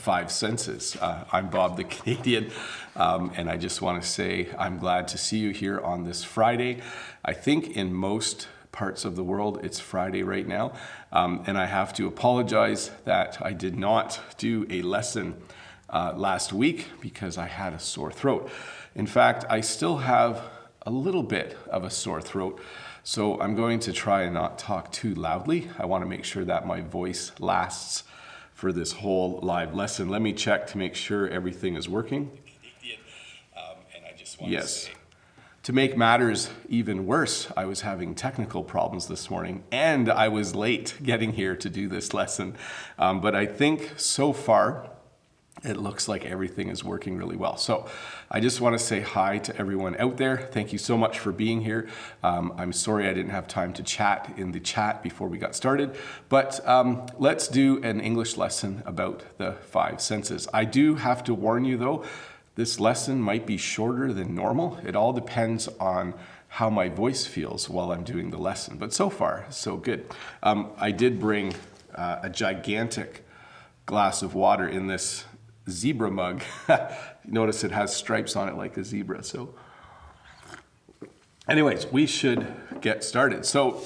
five senses. I'm Bob the Canadian, and I just want to say I'm glad to see you here on this Friday. I think in most parts of the world it's Friday right now, and I have to apologize that I did not do a lesson last week because I had a sore throat. In fact, I still have a little bit of a sore throat, so I'm going to try and not talk too loudly. I want to make sure that my voice lasts for this whole live lesson. Let me check to make sure everything is working. And I just want to say, to make matters even worse, I was having technical problems this morning and I was late getting here to do this lesson. But I think so far, it looks like everything is working really well. So I just want to say hi to everyone out there. Thank you so much for being here. I'm sorry I didn't have time to chat in the chat before we got started, but let's do an English lesson about the five senses. I do have to warn you though, this lesson might be shorter than normal. It all depends on how my voice feels while I'm doing the lesson, but so far, so good. I did bring a gigantic glass of water in this zebra mug. Notice it has stripes on it like a zebra. So anyways, we should get started. So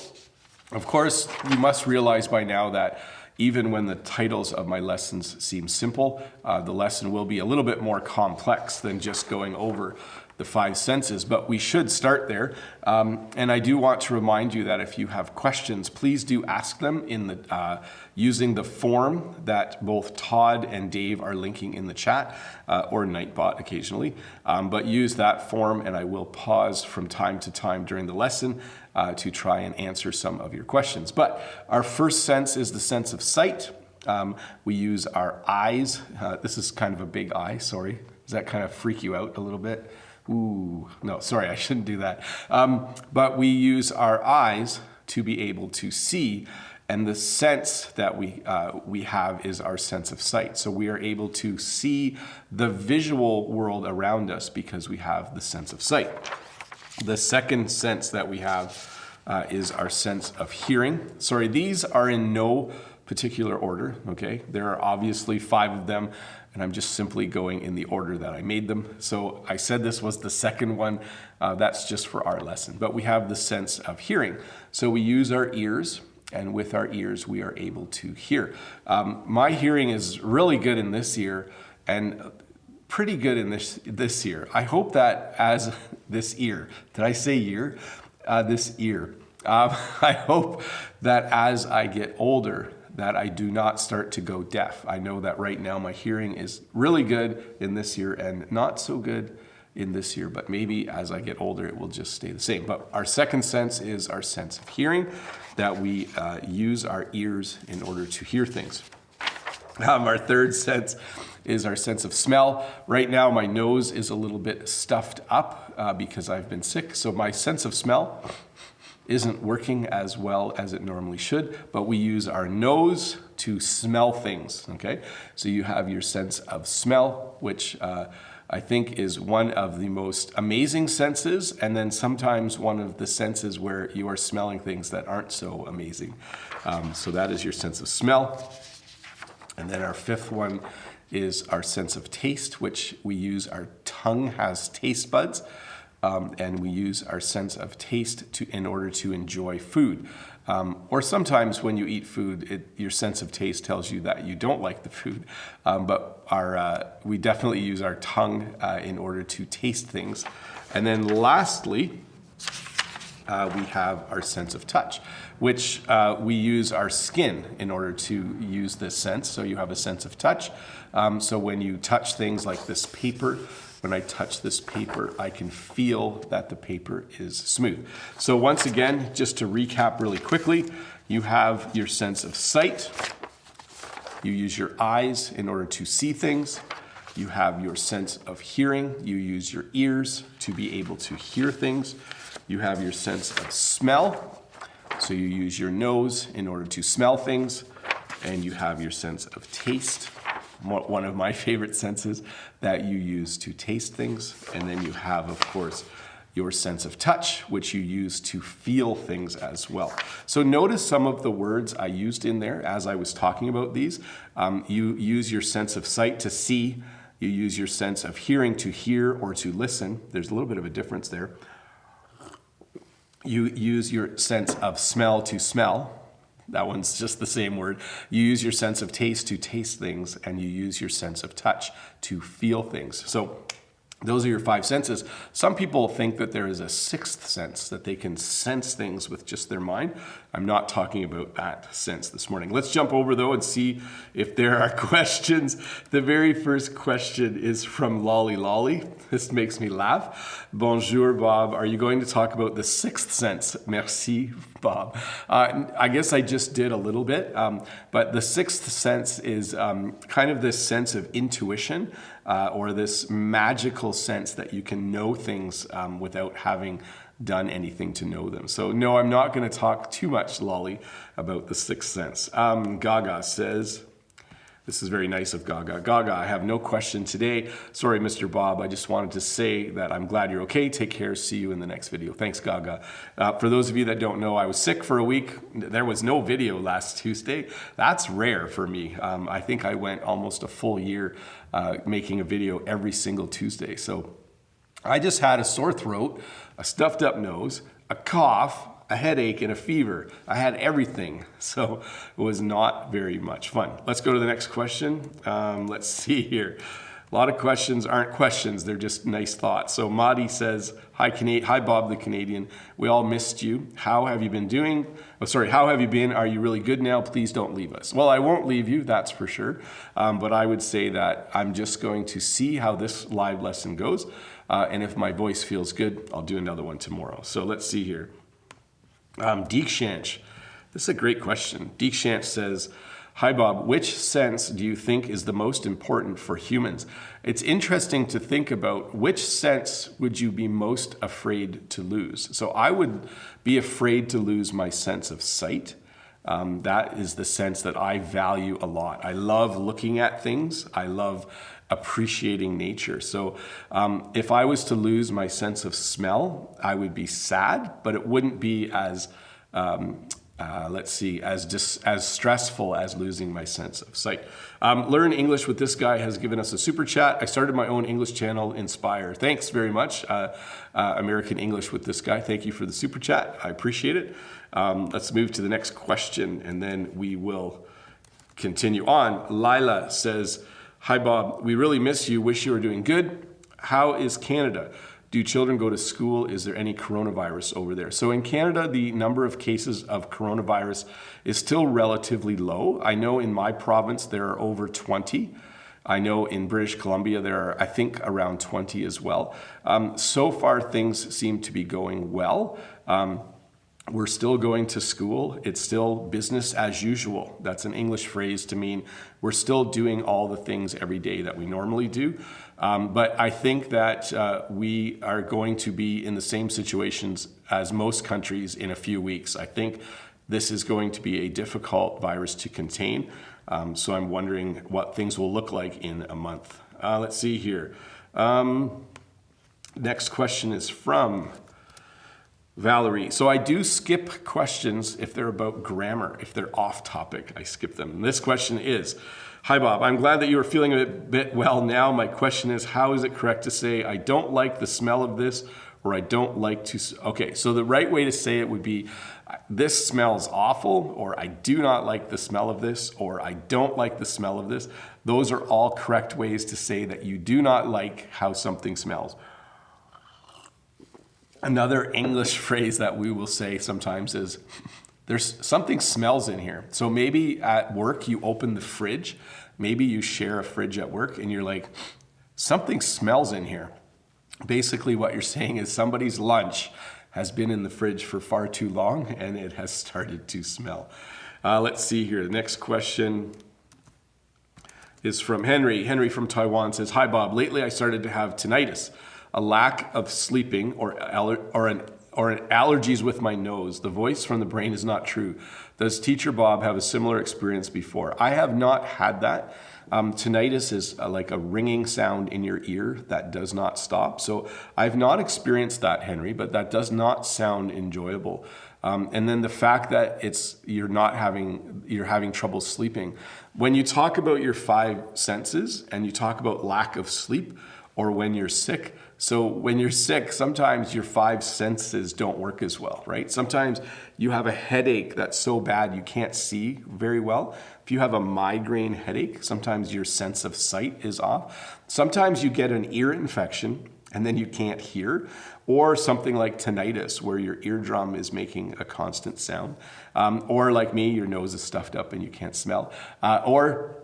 of course, you must realize by now that even when the titles of my lessons seem simple, the lesson will be a little bit more complex than just going over the five senses, but we should start there. And I do want to remind you that if you have questions, please do ask them in the using the form that both Todd and Dave are linking in the chat, or Nightbot occasionally. But use that form and I will pause from time to time during the lesson to try and answer some of your questions. But our first sense is the sense of sight. We use our eyes. This is kind of a big eye, sorry. Does that kind of freak you out a little bit? Ooh, no, sorry, I shouldn't do that. But we use our eyes to be able to see, and the sense that we have is our sense of sight. So we are able to see the visual world around us because we have the sense of sight. The second sense that we have is our sense of hearing. Sorry, these are in no particular order, okay? There are obviously five of them, and I'm just simply going in the order that I made them. So I said this was the second one. That's just for our lesson. But we have the sense of hearing. So we use our ears, and with our ears, we are able to hear. My hearing is really good in this ear, and pretty good in this ear. I hope that as this ear, did I say ear? This ear. I hope that as I get older, that I do not start to go deaf. I know that right now my hearing is really good in this ear and not so good in this ear, but maybe as I get older, it will just stay the same. But our second sense is our sense of hearing, that we use our ears in order to hear things. Our third sense is our sense of smell. Right now, my nose is a little bit stuffed up because I've been sick. So my sense of smell isn't working as well as it normally should, but we use our nose to smell things, okay? So you have your sense of smell, which I think is one of the most amazing senses, and then sometimes one of the senses where you are smelling things that aren't so amazing. So that is your sense of smell. And then our fifth one is our sense of taste, which we use our tongue has taste buds. And we use our sense of taste in order to enjoy food. Or sometimes when you eat food, your sense of taste tells you that you don't like the food. But we definitely use our tongue in order to taste things. And then lastly, we have our sense of touch, which we use our skin in order to use this sense. So you have a sense of touch. So when you touch things like this paper, when I touch this paper, I can feel that the paper is smooth. So once again, just to recap really quickly, you have your sense of sight. You use your eyes in order to see things. You have your sense of hearing. You use your ears to be able to hear things. You have your sense of smell. So you use your nose in order to smell things. And you have your sense of taste, one of my favorite senses that you use to taste things. And then you have, of course, your sense of touch, which you use to feel things as well. So notice some of the words I used in there as I was talking about these. You use your sense of sight to see. You use your sense of hearing to hear or to listen. There's a little bit of a difference there. You use your sense of smell to smell. That one's just the same word. You use your sense of taste to taste things, and you use your sense of touch to feel things. So those are your 5 senses. Some people think that there is a 6th sense, that they can sense things with just their mind. I'm not talking about that sense this morning. Let's jump over though and see if there are questions. The very first question is from Lolly Lolly. This makes me laugh. Bonjour, Bob. Are you going to talk about the 6th sense? Merci, Bob. I guess I just did a little bit, but the 6th sense is kind of this sense of intuition, or this magical sense that you can know things without having done anything to know them. So no, I'm not going to talk too much, Lolly, about the 6th sense. Gaga says, this is very nice of Gaga. Gaga, I have no question today. Sorry, Mr. Bob. I just wanted to say that I'm glad you're okay. Take care. See you in the next video. Thanks, Gaga. For those of you that don't know, I was sick for a week. There was no video last Tuesday. That's rare for me. I think I went almost a full year making a video every single Tuesday. So I just had a sore throat, a stuffed up nose, a cough, a headache, and a fever. I had everything, so it was not very much fun. Let's go to the next question. Let's see here. A lot of questions aren't questions, they're just nice thoughts. So Madi says, hi Bob the Canadian. We all missed you. How have you been doing? Oh, sorry, how have you been? Are you really good now? Please don't leave us. Well, I won't leave you, that's for sure. But I would say that I'm just going to see how this live lesson goes. And if my voice feels good, I'll do another one tomorrow. So let's see here. Deekshanch, this is a great question. Deekshanch says, hi Bob, which sense do you think is the most important for humans? It's interesting to think about which sense would you be most afraid to lose. So I would be afraid to lose my sense of sight. That is the sense that I value a lot. I love looking at things. I love appreciating nature. So if I was to lose my sense of smell, I would be sad, but it wouldn't be as as stressful as losing my sense of sight. Learn English with this guy has given us a super chat. I started my own English channel, Inspire. Thanks very much, American English with this guy. Thank you for the super chat. I appreciate it. Let's move to the next question, and then we will continue on. Lila says, hi Bob, we really miss you. Wish you were doing good. How is Canada? Do children go to school? Is there any coronavirus over there? So in Canada, the number of cases of coronavirus is still relatively low. I know in my province, there are over 20. I know in British Columbia, there are, I think, around 20 as well. So far, things seem to be going well. We're still going to school. It's still business as usual. That's an English phrase to mean we're still doing all the things every day that we normally do. But I think that we are going to be in the same situations as most countries in a few weeks. I think this is going to be a difficult virus to contain. So I'm wondering what things will look like in a month. Let's see here. Next question is from Valerie. So I do skip questions if they're about grammar. If they're off topic, I skip them. And this question is, hi Bob, I'm glad that you are feeling a bit well now. My question is, how is it correct to say, I don't like the smell of this, or I don't like to, okay, so the right way to say it would be, this smells awful, or I do not like the smell of this, or I don't like the smell of this. Those are all correct ways to say that you do not like how something smells. Another English phrase that we will say sometimes is, there's something smells in here. So maybe at work you open the fridge, maybe you share a fridge at work and you're like, something smells in here. Basically what you're saying is somebody's lunch has been in the fridge for far too long and it has started to smell. Let's see here, the next question is from Henry. Henry from Taiwan says, hi Bob, lately I started to have tinnitus, a lack of sleeping or an allergies with my nose. The voice from the brain is not true. Does Teacher Bob have a similar experience before? I have not had that. Tinnitus is like a ringing sound in your ear that does not stop. So I've not experienced that, Henry, but that does not sound enjoyable. And then the fact that you're having trouble sleeping. When you talk about your five senses and you talk about lack of sleep, or when you're sick. So when you're sick, sometimes your five senses don't work as well, right? Sometimes you have a headache that's so bad you can't see very well. If you have a migraine headache, sometimes your sense of sight is off. Sometimes you get an ear infection and then you can't hear, or something like tinnitus where your eardrum is making a constant sound. Or like me, your nose is stuffed up and you can't smell. Or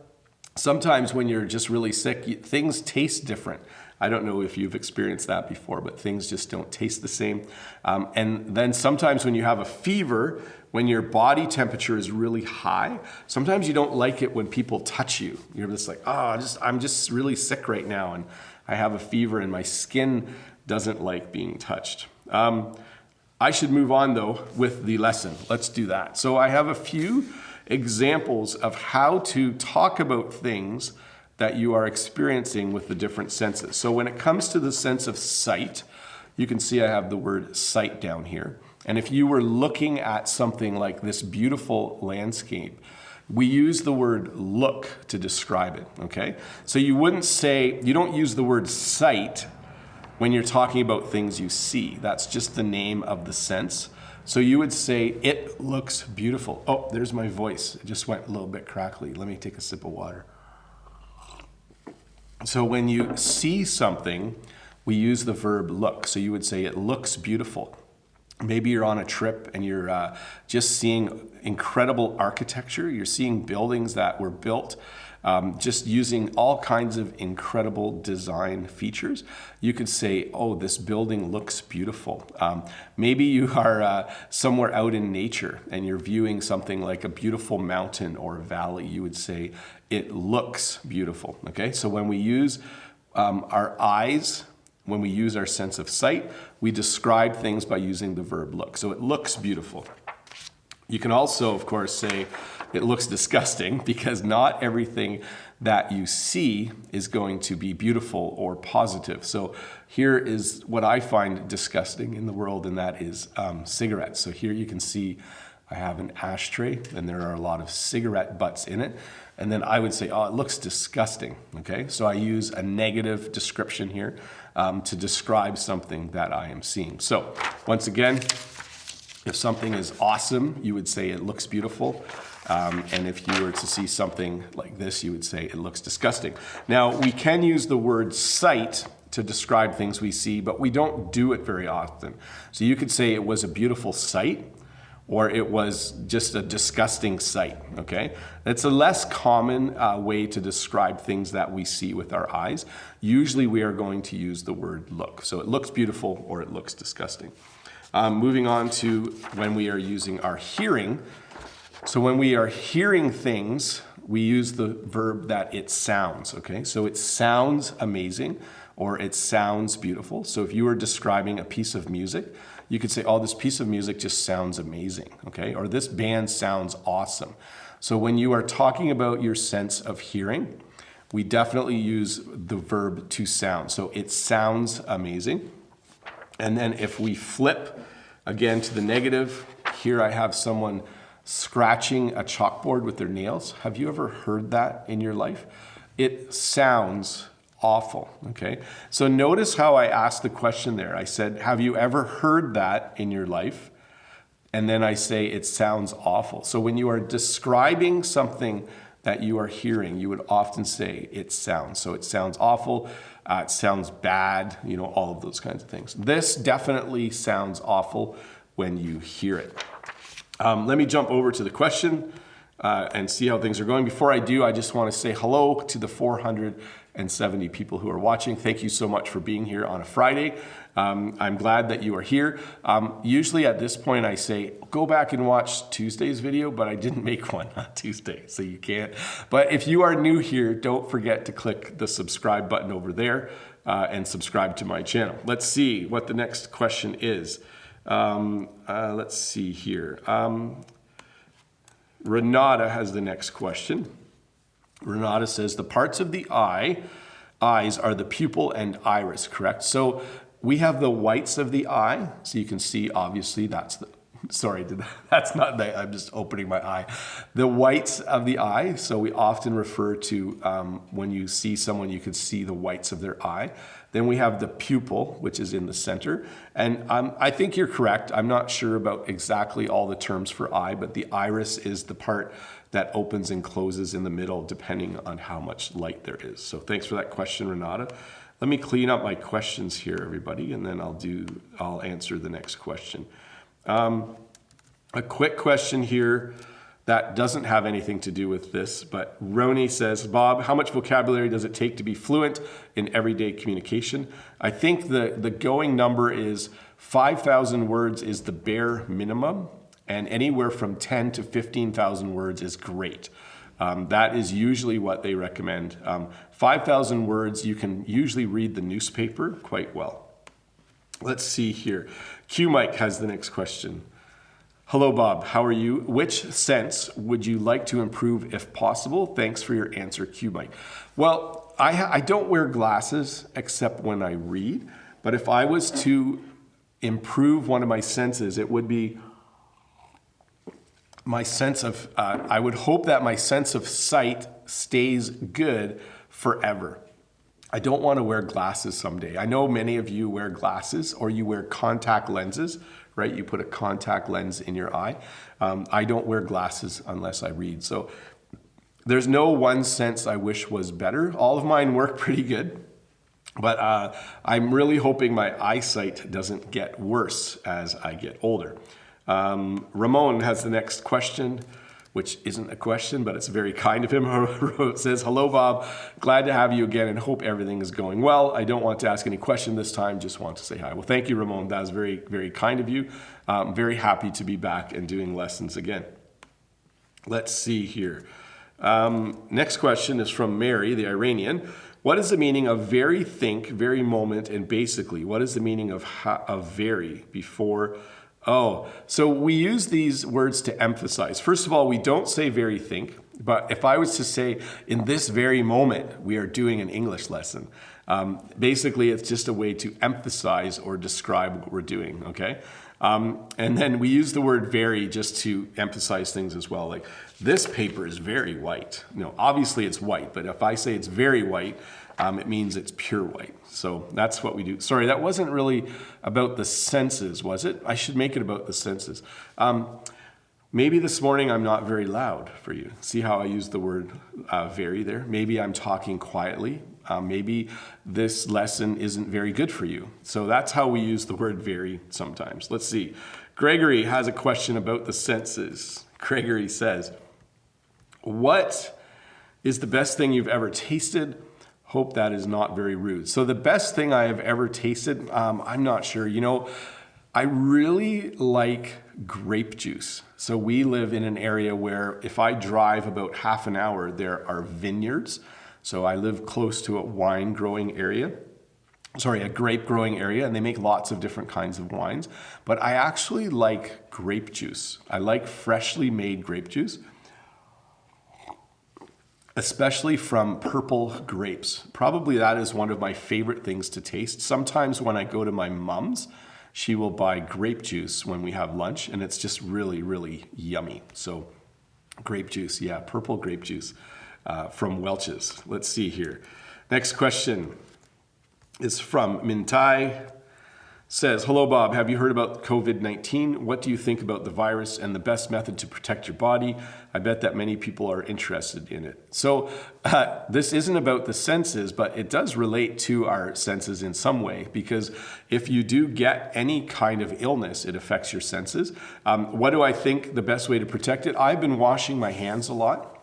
sometimes when you're just really sick, things taste different. I don't know if you've experienced that before, but things just don't taste the same. And then sometimes when you have a fever, when your body temperature is really high, sometimes you don't like it when people touch you. You're just like, I'm just really sick right now, and I have a fever and my skin doesn't like being touched. I should move on though with the lesson. Let's do that. So I have a few examples of how to talk about things that you are experiencing with the different senses. So when it comes to the sense of sight, you can see I have the word sight down here. And if you were looking at something like this beautiful landscape, we use the word look to describe it, okay? So you don't use the word sight when you're talking about things you see. That's just the name of the sense. So you would say, it looks beautiful. Oh, there's my voice. It just went a little bit crackly. Let me take a sip of water. So when you see something, we use the verb look. So you would say, it looks beautiful. Maybe you're on a trip and you're just seeing incredible architecture. You're seeing buildings that were built just using all kinds of incredible design features. You could say, oh, this building looks beautiful. Maybe you are somewhere out in nature and you're viewing something like a beautiful mountain or valley. You would say, it looks beautiful. Okay, so when we use our eyes, when we use our sense of sight, we describe things by using the verb look. So it looks beautiful. You can also, of course, say it looks disgusting, because not everything that you see is going to be beautiful or positive. So here is what I find disgusting in the world, and that is cigarettes. So here you can see I have an ashtray, and there are a lot of cigarette butts in it. And then I would say, oh, it looks disgusting, okay? So I use a negative description here to describe something that I am seeing. So once again, if something is awesome, you would say it looks beautiful. And if you were to see something like this, you would say it looks disgusting. Now, we can use the word sight to describe things we see, but we don't do it very often. So you could say it was a beautiful sight, or it was just a disgusting sight, okay? It's a less common way to describe things that we see with our eyes. Usually we are going to use the word look. So it looks beautiful or it looks disgusting. Moving on to when we are using our hearing. So when we are hearing things, we use the verb that it sounds, okay? So it sounds amazing or it sounds beautiful. So if you were describing a piece of music, you could say, oh, this piece of music just sounds amazing, okay? Or this band sounds awesome. So when you are talking about your sense of hearing, we definitely use the verb to sound. So it sounds amazing. And then if we flip again to the negative, here I have someone scratching a chalkboard with their nails. Have you ever heard that in your life? It sounds awful, okay? So notice how I asked the question there. I said, have you ever heard that in your life? And then I say, it sounds awful. So when you are describing something that you are hearing, you would often say, it sounds. So it sounds awful, it sounds bad, you know, all of those kinds of things. This definitely sounds awful when you hear it. Let me jump over to the question and see how things are going. Before I do, I just want to say hello to the 470 people who are watching. Thank you so much for being here on a Friday. I'm glad that you are here. Usually at this point I say, go back and watch Tuesday's video, but I didn't make one on Tuesday, so you can't. But if you are new here, don't forget to click the subscribe button over there and subscribe to my channel. Let's see what the next question is. Let's see here. Renata has the next question. Renata says the parts of the eyes are the pupil and iris, correct? So we have the whites of the eye. So you can see, obviously, that's the, sorry, that's not the, I'm just opening my eye. The whites of the eye. So we often refer to when you see someone, you can see the whites of their eye. Then we have the pupil, which is in the center. And I think you're correct. I'm not sure about exactly all the terms for eye, but the iris is the part that opens and closes in the middle depending on how much light there is. So thanks for that question, Renata. Let me clean up my questions here, everybody, and then I'll answer the next question. A quick question here that doesn't have anything to do with this, but Roni says, Bob, how much vocabulary does it take to be fluent in everyday communication? I think the going number is 5,000 words is the bare minimum, and anywhere from 10 to 15,000 words is great. That is usually what they recommend. 5,000 words, you can usually read the newspaper quite well. Let's see here. Q Mike has the next question. Hello, Bob. How are you? Which sense would you like to improve if possible? Thanks for your answer, Q Mike. Well, I don't wear glasses except when I read, but if I was to improve one of my senses, it would be my sense of, I would hope that my sense of sight stays good forever. I don't want to wear glasses someday. I know many of you wear glasses or you wear contact lenses, right? You put a contact lens in your eye. I don't wear glasses unless I read. So there's no one sense I wish was better. All of mine work pretty good, but I'm really hoping my eyesight doesn't get worse as I get older. Ramon has the next question, which isn't a question, but it's very kind of him. It says, hello, Bob. Glad to have you again and hope everything is going well. I don't want to ask any question this time, just want to say hi. Well, thank you, Ramon. That was very, very kind of you. I'm very happy to be back and doing lessons again. Let's see here. Next question is from Mary, the Iranian. What is the meaning of very, think, very, moment, and basically? What is the meaning of very before? Oh, so we use these words to emphasize. First of all, we don't say very think, but if I was to say in this very moment, we are doing an English lesson. Basically, it's just a way to emphasize or describe what we're doing, okay? And then we use the word very just to emphasize things as well. Like this paper is very white. No, obviously it's white, but if I say it's very white, it means it's pure white. So that's what we do. Sorry, that wasn't really about the senses, was it? I should make it about the senses. Maybe this morning I'm not very loud for you. See how I use the word very there? Maybe I'm talking quietly. Maybe this lesson isn't very good for you. So that's how we use the word very sometimes. Let's see. Gregory has a question about the senses. Gregory says, what is the best thing you've ever tasted? Hope that is not very rude. So the best thing I have ever tasted, I'm not sure. You know, I really like grape juice. So we live in an area where if I drive about half an hour, there are vineyards. So I live close to a wine growing area. Sorry, a grape growing area, and they make lots of different kinds of wines. But I actually like grape juice. I like freshly made grape juice, especially from purple grapes. Probably that is one of my favorite things to taste. Sometimes when I go to my mom's, she will buy grape juice when we have lunch, and it's just really, really yummy. So grape juice, yeah, purple grape juice from Welch's. Let's see here. Next question is from Mintai. Says, hello, Bob. Have you heard about COVID-19? What do you think about the virus and the best method to protect your body? I bet that many people are interested in it. So this isn't about the senses, but it does relate to our senses in some way, because if you do get any kind of illness, it affects your senses. What do I think the best way to protect it? I've been washing my hands a lot.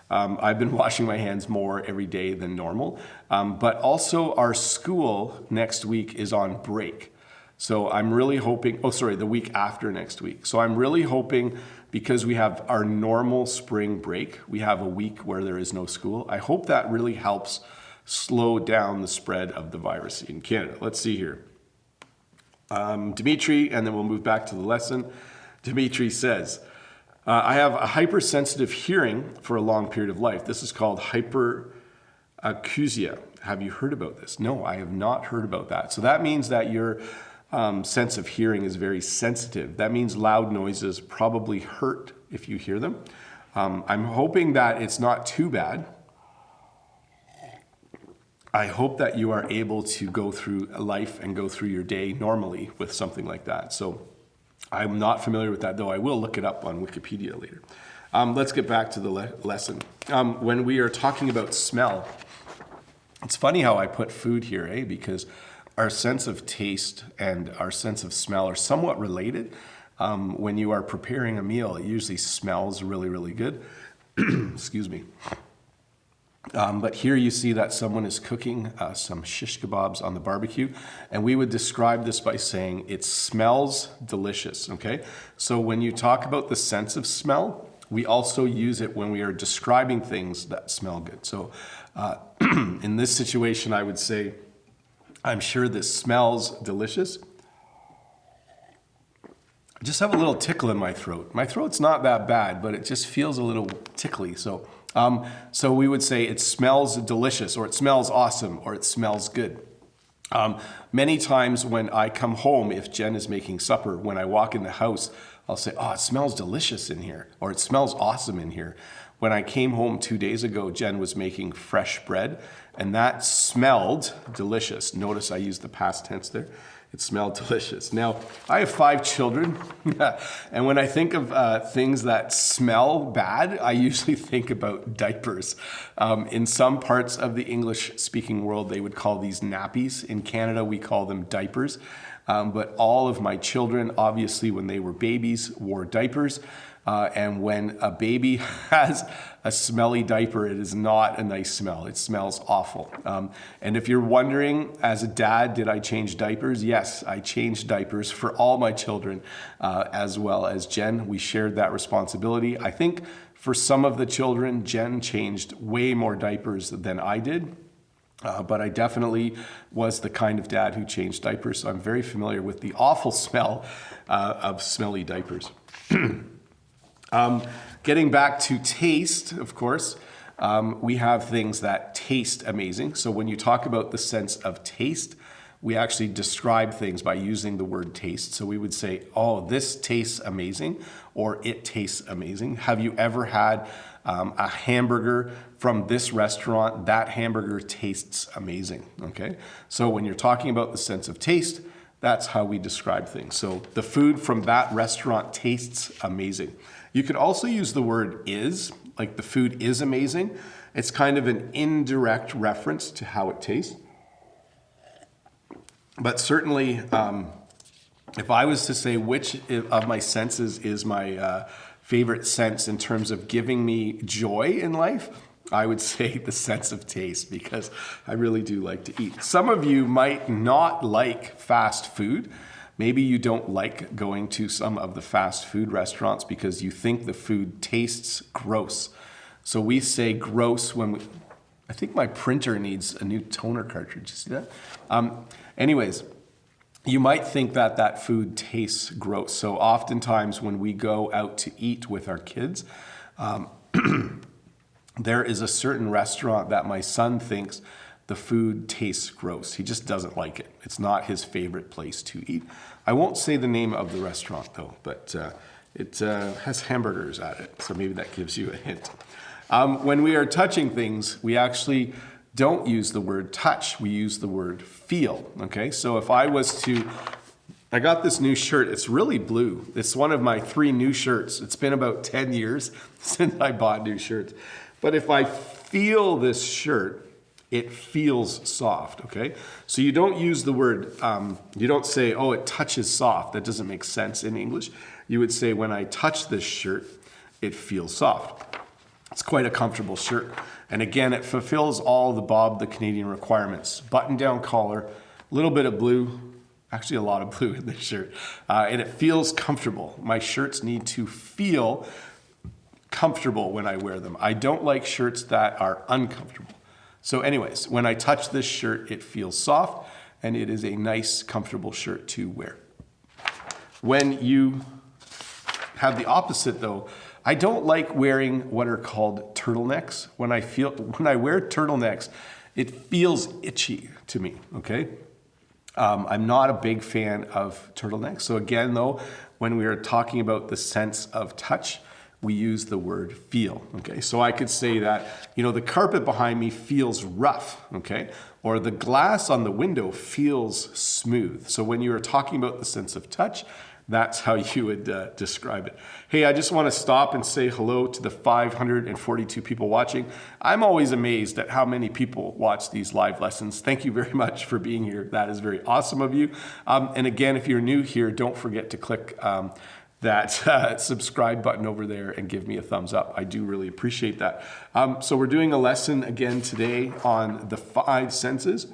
I've been washing my hands more every day than normal. But also our school next week is on break. So I'm really hoping, the week after next week. So I'm really hoping, because we have our normal spring break, we have a week where there is no school. I hope that really helps slow down the spread of the virus in Canada. Let's see here. Dimitri, and then we'll move back to the lesson. Dimitri says, I have a hypersensitive hearing for a long period of life. This is called hyperacusia. Have you heard about this? No, I have not heard about that. So that means that your sense of hearing is very sensitive. That means loud noises probably hurt if you hear them. I'm hoping that it's not too bad. I hope that you are able to go through life and go through your day normally with something like that. So I'm not familiar with that, though I will look it up on Wikipedia later. Let's get back to the lesson. When we are talking about smell, it's funny how I put food here, eh? Because our sense of taste and our sense of smell are somewhat related. When you are preparing a meal, it usually smells really, really good. Excuse me. But here you see that someone is cooking some shish kebabs on the barbecue, and we would describe this by saying it smells delicious, okay? So when you talk about the sense of smell, we also use it when we are describing things that smell good. So in this situation, I would say, I'm sure this smells delicious. I just have a little tickle in my throat. My throat's not that bad, but it just feels a little tickly. So we would say it smells delicious, or it smells awesome, or it smells good. Many times when I come home, if Jen is making supper, when I walk in the house, I'll say, oh, it smells delicious in here, or it smells awesome in here. When I came home 2 days ago, Jen was making fresh bread, and that smelled delicious. Notice I used the past tense there. It smelled delicious. Now, I have 5 children, and when I think of things that smell bad, I usually think about diapers. In some parts of the English-speaking world, they would call these nappies. In Canada, we call them diapers. But all of my children, obviously, when they were babies, wore diapers. And when a baby has a smelly diaper, it is not a nice smell. It smells awful. And if you're wondering, as a dad, did I change diapers? Yes, I changed diapers for all my children, as well as Jen. We shared that responsibility. I think for some of the children, Jen changed way more diapers than I did. But I definitely was the kind of dad who changed diapers. So I'm very familiar with the awful smell of smelly diapers. Getting back to taste, of course, we have things that taste amazing. So when you talk about the sense of taste, we actually describe things by using the word taste. So we would say, oh, this tastes amazing, or it tastes amazing. Have you ever had a hamburger from this restaurant? That hamburger tastes amazing, okay? So when you're talking about the sense of taste, that's how we describe things. So the food from that restaurant tastes amazing. You could also use the word is, like the food is amazing. It's kind of an indirect reference to how it tastes. But certainly, if I was to say which of my senses is my favorite sense in terms of giving me joy in life, I would say the sense of taste, because I really do like to eat. Some of you might not like fast food. Maybe you don't like going to some of the fast food restaurants because you think the food tastes gross. So we say gross when we... I think my printer needs a new toner cartridge. You see that? Anyways, you might think that that food tastes gross. So oftentimes when we go out to eat with our kids, there is a certain restaurant that my son thinks the food tastes gross. He just doesn't like it. It's not his favorite place to eat. I won't say the name of the restaurant though, but it has hamburgers at it. So maybe that gives you a hint. When we are touching things, we actually don't use the word touch. We use the word feel, okay? So if I was to, I got this new shirt. It's really blue. It's one of my 3 new shirts. It's been about 10 years since I bought new shirts. But if I feel this shirt, it feels soft, okay? So you don't use the word, you don't say, oh, it touches soft. That doesn't make sense in English. You would say, when I touch this shirt, it feels soft. It's quite a comfortable shirt. And again, it fulfills all the Bob the Canadian requirements. Button-down collar, a little bit of blue, actually a lot of blue in this shirt. And it feels comfortable. My shirts need to feel comfortable when I wear them. I don't like shirts that are uncomfortable. So anyways, when I touch this shirt, it feels soft, and it is a nice, comfortable shirt to wear. When you have the opposite, though, I don't like wearing what are called turtlenecks. When I wear turtlenecks, it feels itchy to me, okay? I'm not a big fan of turtlenecks. So again, though, when we are talking about the sense of touch, we use the word feel, okay? So I could say that, the carpet behind me feels rough, okay? Or the glass on the window feels smooth. So when you are talking about the sense of touch, that's how you would describe it. Hey, I just want to stop and say hello to the 542 people watching. I'm always amazed at how many people watch these live lessons. Thank you very much for being here. That is very awesome of you. And again, if you're new here, don't forget to click that subscribe button over there and give me a thumbs up. I do really appreciate that. So we're doing a lesson again today on the 5 senses.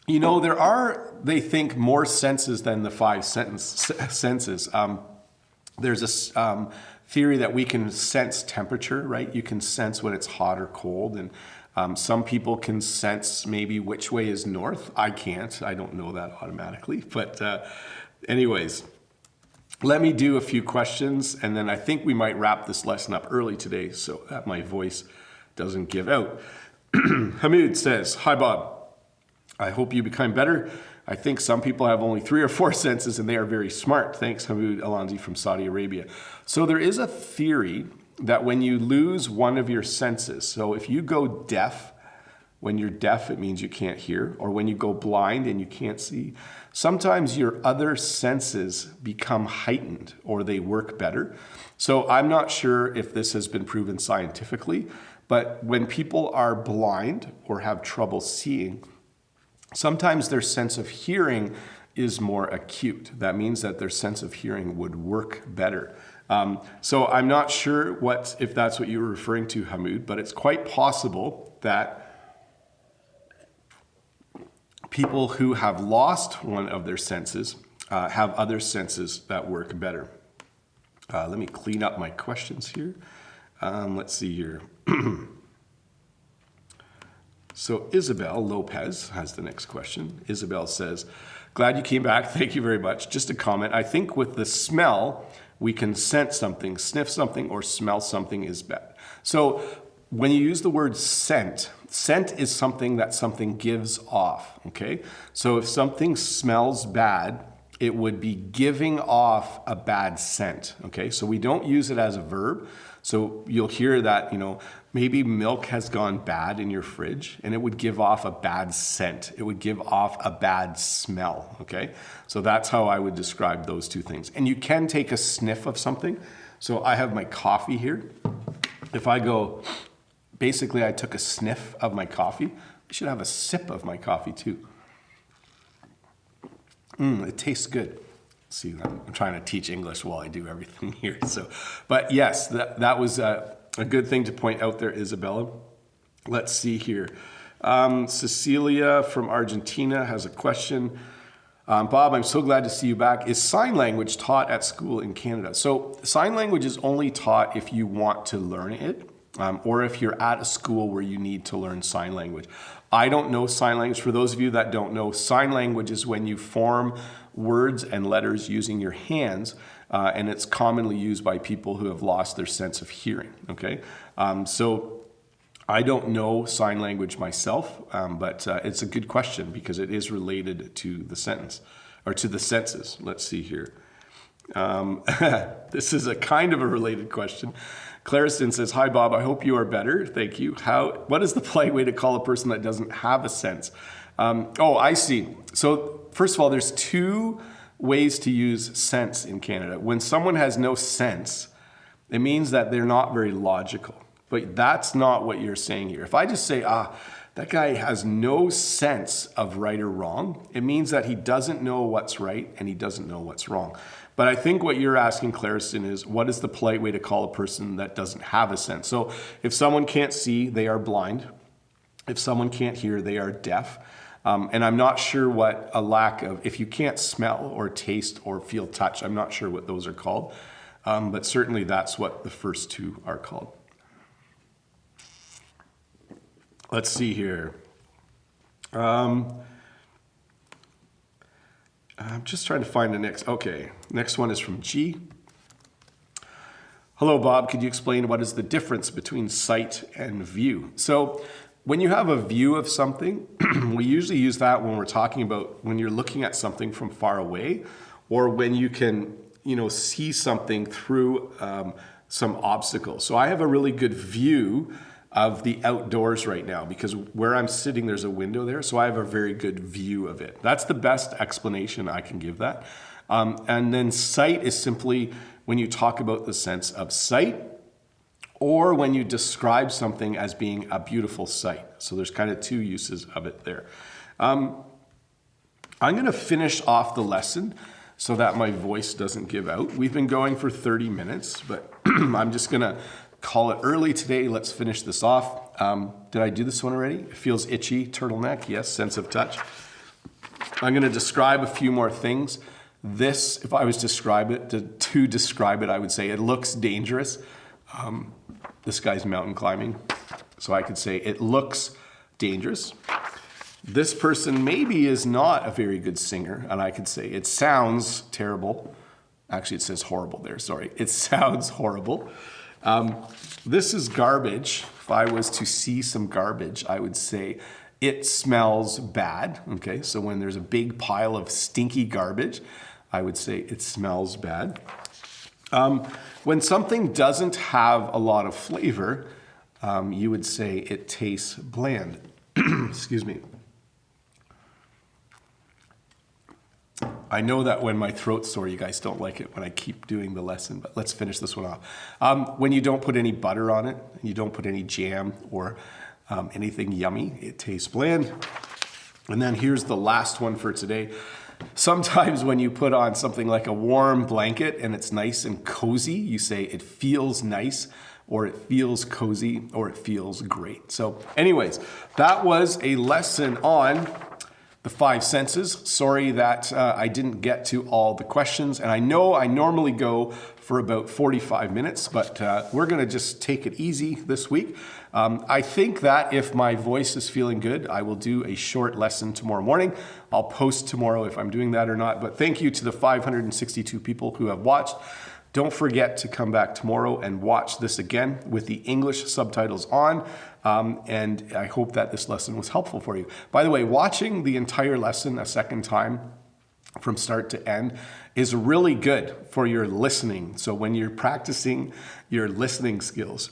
There are, they think, more senses than the 5 senses. There's a theory that we can sense temperature, right? You can sense when it's hot or cold, and some people can sense maybe which way is north. I can't. I don't know that automatically. But anyways, let me do a few questions, and then I think we might wrap this lesson up early today so that my voice doesn't give out. Hamid says, "Hi, Bob. I hope you become better. I think some people have only 3 or 4 senses and they are very smart." Thanks, Hamid Alanzi from Saudi Arabia. So there is a theory that when you lose one of your senses, so if you go deaf, when you're deaf, it means you can't hear, or when you go blind and you can't see, sometimes your other senses become heightened or they work better. So I'm not sure if this has been proven scientifically, but when people are blind or have trouble seeing, sometimes their sense of hearing is more acute. That means that their sense of hearing would work better. So I'm not sure if that's what you were referring to, Hamid, but it's quite possible that people who have lost one of their senses have other senses that work better. Let me clean up my questions here. Let's see here. So Isabel Lopez has the next question. Isabel says, "Glad you came back. Thank you very much. Just a comment. I think with the smell, we can sense something, sniff something, or smell something is bad." So when you use the word scent, scent is something that something gives off, okay? So if something smells bad, it would be giving off a bad scent, okay? So we don't use it as a verb. So you'll hear that, maybe milk has gone bad in your fridge and it would give off a bad scent. It would give off a bad smell, okay? So that's how I would describe those two things. And you can take a sniff of something. So I have my coffee here. If I go, basically I took a sniff of my coffee. I should have a sip of my coffee too. It tastes good. See, I'm trying to teach English while I do everything here. So, but yes, that was a good thing to point out there, Isabella. Let's see here. Cecilia from Argentina has a question. Bob, I'm so glad to see you back. Is sign language taught at school in Canada? So sign language is only taught if you want to learn it, or if you're at a school where you need to learn sign language. I don't know sign language. For those of you that don't know, sign language is when you form words and letters using your hands, and it's commonly used by people who have lost their sense of hearing, okay? So I don't know sign language myself, but it's a good question because it is related to the sentence, or to the senses. Let's see here. This is a kind of a related question. Clariston says, "Hi, Bob. I hope you are better. Thank you. What is the polite way to call a person that doesn't have a sense?" Oh, I see. So first of all, there's 2 ways to use sense in Canada. When someone has no sense, it means that they're not very logical. But that's not what you're saying here. If I just say, that guy has no sense of right or wrong, it means that he doesn't know what's right and he doesn't know what's wrong. But I think what you're asking, Clariston, is what is the polite way to call a person that doesn't have a sense? So if someone can't see, they are blind. If someone can't hear, they are deaf. And I'm not sure what a lack of, if you can't smell or taste or feel touch, I'm not sure what those are called. But certainly that's what the first 2 are called. Let's see here. I'm just trying to find the next. Okay, next one is from G. Hello, Bob. Could you explain what is the difference between sight and view? So when you have a view of something, we usually use that when we're talking about when you're looking at something from far away, or when you can, see something through some obstacles. So I have a really good view of the outdoors right now because where I'm sitting, there's a window there. So I have a very good view of it. That's the best explanation I can give that. And then sight is simply when you talk about the sense of sight, or when you describe something as being a beautiful sight. So there's kind of two uses of it there. I'm going to finish off the lesson so that my voice doesn't give out. We've been going for 30 minutes, but I'm just going to call it early today. Let's finish this off. Did I do this one already? It feels itchy, turtleneck, yes, sense of touch. I'm going to describe a few more things. This, if I was to describe it, I would say it looks dangerous. This guy's mountain climbing, so I could say it looks dangerous. This person maybe is not a very good singer, and I could say it sounds terrible. Actually, it says horrible there, sorry. It sounds horrible. This is garbage. If I was to see some garbage, I would say it smells bad. Okay, so when there's a big pile of stinky garbage, I would say it smells bad. When something doesn't have a lot of flavor, you would say it tastes bland. Excuse me. I know that when my throat's sore, you guys don't like it when I keep doing the lesson, but let's finish this one off. When you don't put any butter on it, and you don't put any jam or anything yummy, it tastes bland. And then here's the last one for today. Sometimes when you put on something like a warm blanket and it's nice and cozy, you say it feels nice, or it feels cozy, or it feels great. So anyways, that was a lesson on the five senses. Sorry that I didn't get to all the questions. And I know I normally go for about 45 minutes, but we're gonna just take it easy this week. I think that if my voice is feeling good, I will do a short lesson tomorrow morning. I'll post tomorrow if I'm doing that or not. But thank you to the 562 people who have watched. Don't forget to come back tomorrow and watch this again with the English subtitles on. And I hope that this lesson was helpful for you. By the way, watching the entire lesson a second time from start to end is really good for your listening. So when you're practicing your listening skills,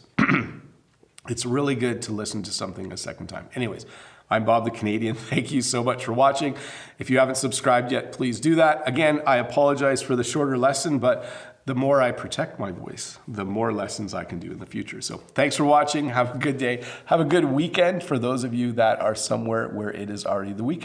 it's really good to listen to something a second time. Anyways, I'm Bob the Canadian. Thank you so much for watching. If you haven't subscribed yet, please do that. Again, I apologize for the shorter lesson, but the more I protect my voice, the more lessons I can do in the future. So thanks for watching. Have a good day. Have a good weekend for those of you that are somewhere where it is already the weekend.